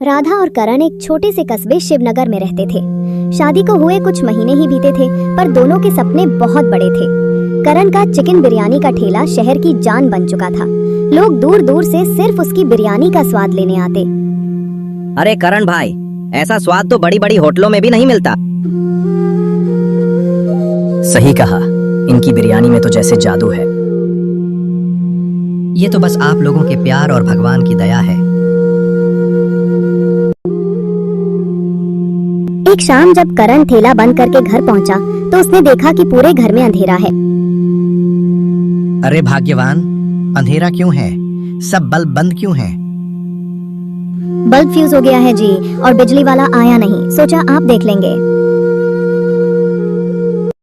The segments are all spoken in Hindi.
राधा और करण एक छोटे से कस्बे शिवनगर में रहते थे। शादी को हुए कुछ महीने ही बीते थे, पर दोनों के सपने बहुत बड़े थे। करण का चिकन बिरयानी का ठेला शहर की जान बन चुका था। लोग दूर दूर से सिर्फ उसकी बिरयानी का स्वाद लेने आते। अरे करण भाई, ऐसा स्वाद तो बड़ी बड़ी होटलों में भी नहीं मिलता। सही कहा, इनकी बिरयानी में तो जैसे जादू है। ये तो बस आप लोगों के प्यार और भगवान की दया है। एक शाम जब करण ठेला बंद करके घर पहुंचा तो उसने देखा कि पूरे घर में अंधेरा है। अरे भाग्यवान, अंधेरा क्यों है? सब बल्ब बंद क्यों हैं? बल्ब फ्यूज हो गया है जी, और बिजली वाला आया नहीं, सोचा आप देख लेंगे।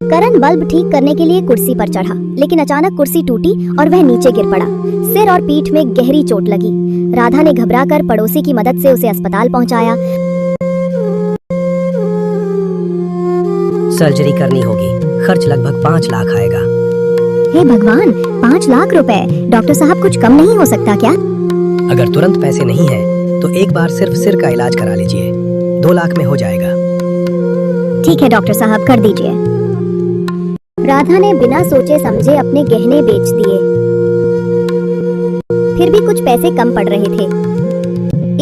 करण बल्ब ठीक करने के लिए कुर्सी पर चढ़ा, लेकिन अचानक कुर्सी टूटी और वह नीचे गिर पड़ा। सिर और पीठ में गहरी चोट लगी। राधा ने घबराकर पड़ोसी की मदद से उसे अस्पताल पहुंचाया। सर्जरी करनी होगी, खर्च लगभग 5 लाख आएगा। हे भगवान, 5 लाख रुपए! डॉक्टर साहब कुछ कम नहीं हो सकता क्या? अगर तुरंत पैसे नहीं है तो एक बार सिर्फ सिर का इलाज करा लीजिए, 2 लाख में हो जाएगा। ठीक है डॉक्टर साहब, कर दीजिए। राधा ने बिना सोचे समझे अपने गहने बेच दिए। फिर भी कुछ पैसे कम पड़ रहे थे,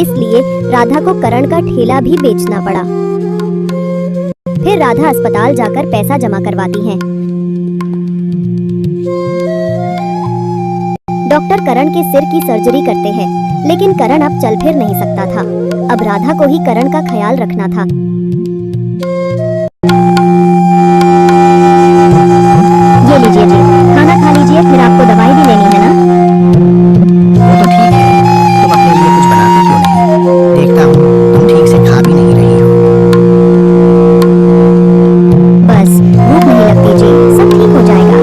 इसलिए राधा को करण का ठेला भी बेचना पड़ा। फिर राधा अस्पताल जाकर पैसा जमा करवाती है। डॉक्टर करण के सिर की सर्जरी करते हैं, लेकिन करण अब चल फिर नहीं सकता था। अब राधा को ही करण का ख्याल रखना था। ये लीजिए जी, खाना खा लीजिए, फिर आपको दवाई भी लेनी है ना? वो तो ठीक है, तुम अपने लिए कुछ बनाती क्यों नहीं? देखता हूँ तुम ठीक से खा भी नहीं रही हो। बस भूख नहीं लगती जी, सब ठीक हो जाएगा।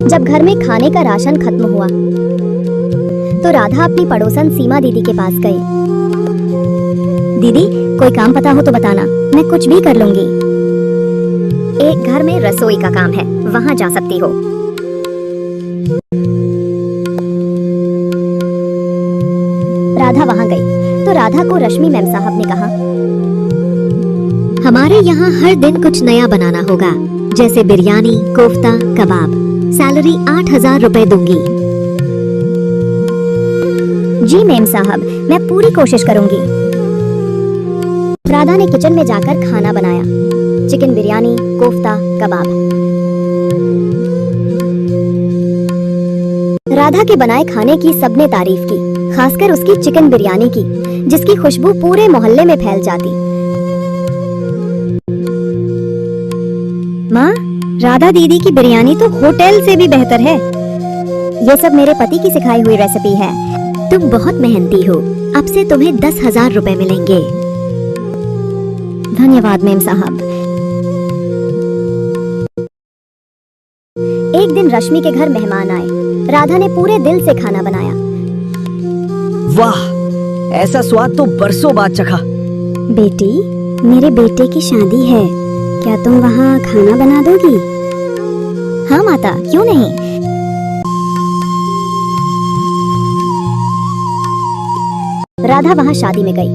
जब घर में खाने का राशन खत्म हुआ तो राधा अपनी पड़ोसन सीमा दीदी के पास गई। दीदी, कोई काम पता हो तो बताना, मैं कुछ भी कर लूंगी। एक घर में रसोई का काम है, वहां जा सकती हो। राधा वहां गई तो राधा को रश्मि मैम साहब ने कहा, हमारे यहाँ हर दिन कुछ नया बनाना होगा, जैसे बिरयानी, कोफ्ता, कबाब। सैलरी 8,000 रुपए दूंगी। जी मैम साहब, मैं पूरी कोशिश करूंगी। राधा ने किचन में जाकर खाना बनाया, चिकन बिरयानी, कोफ्ता, कबाब। राधा के बनाए खाने की सबने तारीफ की, खासकर उसकी चिकन बिरयानी की, जिसकी खुशबू पूरे मोहल्ले में फैल जाती। माँ, राधा दीदी की बिरयानी तो होटल से भी बेहतर है। ये सब मेरे पति की सिखाई हुई रेसिपी है। तुम बहुत मेहनती हो, अब से तुम्हें 10,000 रुपए मिलेंगे। धन्यवाद मैम साहब। एक दिन रश्मि के घर मेहमान आए। राधा ने पूरे दिल से खाना बनाया। वाह, ऐसा स्वाद तो बरसों बाद चखा। बेटी, मेरे बेटे की शादी है, क्या तुम वहाँ खाना बना दोगी? हाँ माता, क्यों नहीं। राधा वहाँ शादी में गई।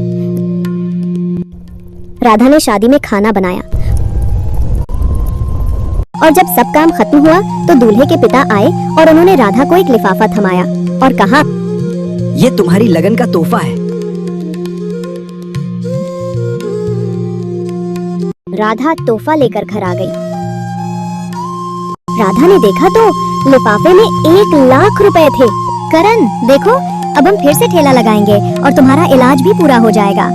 राधा ने शादी में खाना बनाया और जब सब काम खत्म हुआ तो दूल्हे के पिता आए और उन्होंने राधा को एक लिफाफा थमाया और कहा, ये तुम्हारी लगन का तोहफा है। राधा तोहफा लेकर घर आ गई। राधा ने देखा तो लिफाफे में 1 लाख रुपए थे। करण, देखो, अब हम फिर से ठेला लगाएंगे और तुम्हारा इलाज भी पूरा हो जाएगा।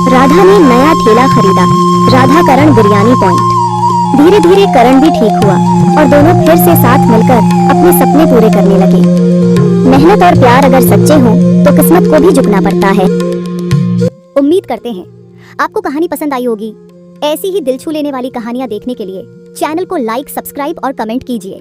राधा ने नया ठेला खरीदा, राधा करण बिरयानी पॉइंट। धीरे धीरे करण भी ठीक हुआ और दोनों फिर से साथ मिलकर अपने सपने पूरे करने लगे। मेहनत और प्यार अगर सच्चे हों तो किस्मत को भी झुकना पड़ता है। उम्मीद करते हैं आपको कहानी पसंद आई होगी। ऐसी ही दिल छू लेने वाली कहानियां देखने के लिए चैनल को लाइक, सब्सक्राइब और कमेंट कीजिए।